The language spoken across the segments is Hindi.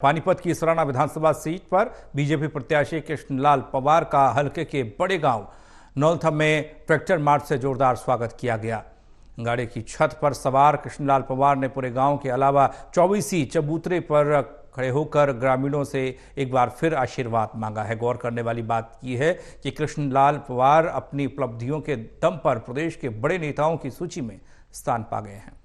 पानीपत की इसराना विधानसभा सीट पर बीजेपी प्रत्याशी कृष्णलाल पवार का हलके के बड़े गांव नौलथा में ट्रैक्टर मार्च से जोरदार स्वागत किया गया। गाड़ी की छत पर सवार कृष्णलाल पवार ने पूरे गांव के अलावा 24 चबूतरे पर खड़े होकर ग्रामीणों से एक बार फिर आशीर्वाद मांगा है। गौर करने वाली बात यह है कि कृष्णलाल पवार अपनी उपलब्धियों के दम पर प्रदेश के बड़े नेताओं की सूची में स्थान पा गए हैं।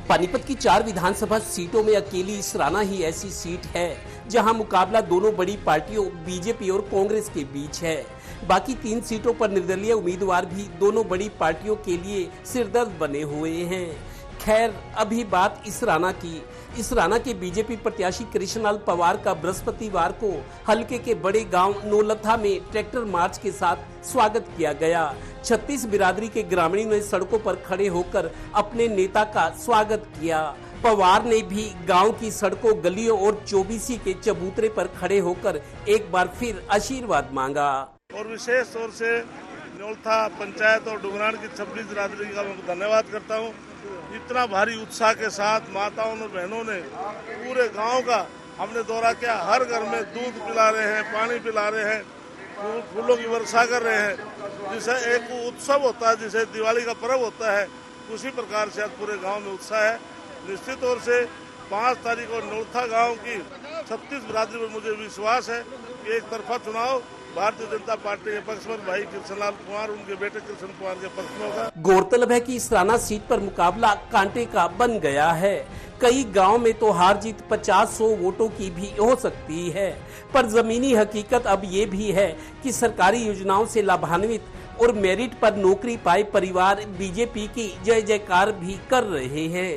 पानीपत की 4 विधानसभा सीटों में अकेली इसराना ही ऐसी सीट है जहां मुकाबला दोनों बड़ी पार्टियों बीजेपी और कांग्रेस के बीच है। बाकी 3 सीटों पर निर्दलीय उम्मीदवार भी दोनों बड़ी पार्टियों के लिए सिरदर्द बने हुए हैं। खैर, अभी बात इसराना की। इसराना के बीजेपी प्रत्याशी कृष्णलाल पवार का बृहस्पतिवार को हलके के बड़े गांव नौलथा में ट्रैक्टर मार्च के साथ स्वागत किया गया। 36 बिरादरी के ग्रामीणों ने सड़कों पर खड़े होकर अपने नेता का स्वागत किया। पवार ने भी गांव की सड़कों, गलियों और 24 के चबूतरे पर खड़े होकर एक बार फिर आशीर्वाद मांगा। और विशेष तौर से नौलथा पंचायत और डुगरान की 26 बिरादरी का मैं धन्यवाद करता हूँ। इतना भारी उत्साह के साथ माताओं और बहनों ने पूरे गांव का हमने दौरा किया। हर घर में दूध पिला रहे हैं, पानी पिला रहे हैं, फूलों की वर्षा कर रहे हैं। जिसे एक उत्सव होता है, जिसे दिवाली का पर्व होता है, उसी प्रकार से आज पूरे गांव में उत्साह है। निश्चित तौर से 5 तारीख को नौलथा गांव की 36 बिरादरी पर मुझे विश्वास है कि एक तरफा चुनाव भारतीय जनता पार्टी के पक्ष में भाई कृष्णलाल पवार, उनके बेटे कृष्ण पवार के पक्ष में होगा। गौरतलब है कि इसराना सीट पर मुकाबला कांटे का बन गया है। कई गांव में तो हार जीत 50-100 वोटों की भी हो सकती है, पर जमीनी हकीकत अब ये भी है कि सरकारी योजनाओं से लाभान्वित और मेरिट पर नौकरी पाए परिवार बीजेपी की जय जयकार भी कर रहे हैं।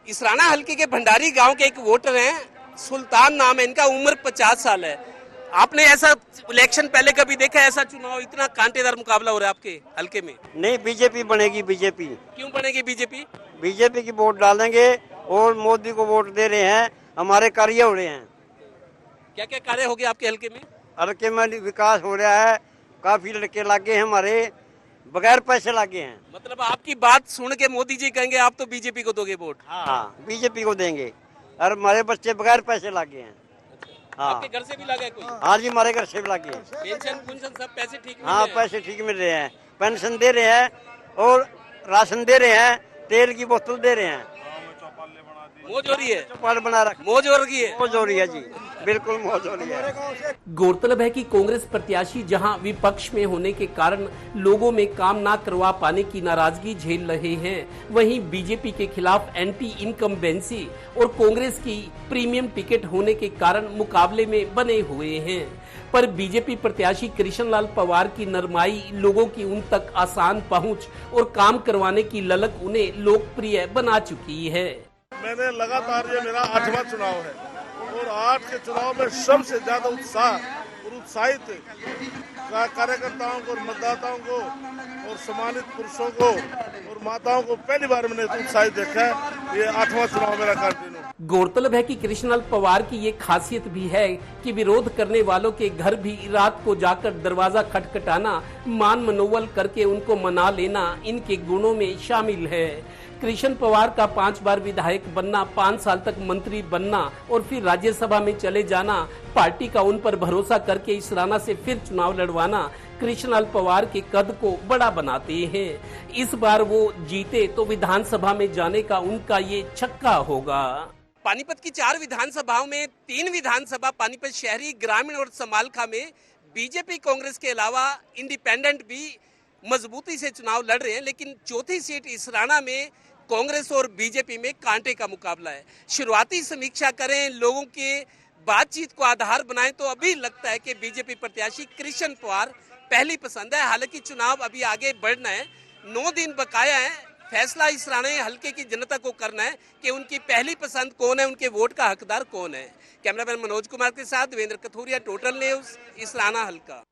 इसराना हल्के के भंडारी गांव के एक वोटर हैं, सुल्तान नाम है इनका, उम्र 50 साल है। आपने ऐसा इलेक्शन पहले कभी देखा, ऐसा चुनाव, इतना कांटेदार मुकाबला हो रहा है आपके हल्के में? नहीं, बीजेपी बनेगी। बीजेपी क्यों बनेगी? बीजेपी की वोट डालेंगे और मोदी को वोट दे रहे हैं। हमारे कार्य हो रहे हैं। क्या क्या कार्य हो गए आपके हल्के में? हल्के में विकास हो रहा है। काफी लड़के लागे हैं हमारे, बगैर पैसे लागे हैं। मतलब आपकी बात सुन के मोदी जी कहेंगे आप तो बीजेपी को दोगे वोट? हाँ, बीजेपी को देंगे। और हमारे बच्चे बगैर पैसे लागे हैं। हाँ। आपके घर से भी लगा है कोई? हाँ जी, हमारे घर से भी लगे। पेंशन सब पैसे ठीक? हाँ, पैसे ठीक मिल रहे हैं। पेंशन दे रहे हैं और राशन दे रहे हैं, तेल की बोतल दे रहे हैं। मौज हो रही है? चौपाल बना रखा। मौज हो रही है? मौज हो रही है जी, बिल्कुल मौज हो रही है। गौरतलब है कि कांग्रेस प्रत्याशी जहां विपक्ष में होने के कारण लोगों में काम ना करवा पाने की नाराजगी झेल रहे हैं, वहीं बीजेपी के खिलाफ एंटी इनकम्बेंसी और कांग्रेस की प्रीमियम टिकट होने के कारण मुकाबले में बने हुए हैं। पर बीजेपी प्रत्याशी कृष्णलाल पवार की नरमाई, लोगों की उन तक आसान पहुंच और काम करवाने की ललक उन्हें लोकप्रिय बना चुकी है। मैंने लगातार, ये मेरा 8वां चुनाव है और 8 के चुनाव में सबसे ज्यादा उत्साह और उत्साहित कार्यकर्ताओं को और मतदाताओं को और सम्मानित पुरुषों को और माताओं को पहली बार मैंने उत्साहित देखा है। ये 8वां चुनाव मेरा कंटिन्यू। गौरतलब है कि कृष्णलाल पवार की ये खासियत भी है कि विरोध करने वालों के घर भी रात को जाकर दरवाजा खटखटाना, मान मनोवल करके उनको मना लेना इनके गुणों में शामिल है। कृष्ण पवार का 5 बार विधायक बनना, 5 साल तक मंत्री बनना और फिर राज्यसभा में चले जाना, पार्टी का उन पर भरोसा करके इसराना से फिर चुनाव लड़वाना कृष्णलाल पवार के कद को बड़ा बनाते हैं। इस बार वो जीते तो विधानसभा में जाने का उनका ये छक्का होगा। पानीपत की 4 विधानसभाओं में 3 विधानसभा पानीपत शहरी, ग्रामीण और समालखा में बीजेपी कांग्रेस के अलावा इंडिपेंडेंट भी मजबूती से चुनाव लड़ रहे हैं, लेकिन चौथी सीट इसराना में कांग्रेस और बीजेपी में कांटे का मुकाबला है। शुरुआती समीक्षा करें, लोगों के बातचीत को आधार बनाएं तो अभी लगता है कि बीजेपी प्रत्याशी कृष्ण पवार पहली पसंद है। हालांकि चुनाव अभी आगे बढ़ना है, 9 दिन बकाया है। फैसला इसराना हल्के की जनता को करना है कि उनकी पहली पसंद कौन है, उनके वोट का हकदार कौन है। कैमरामैन मनोज कुमार के साथ देवेंद्र कथोरिया, टोटल न्यूज, इसराना हल्का।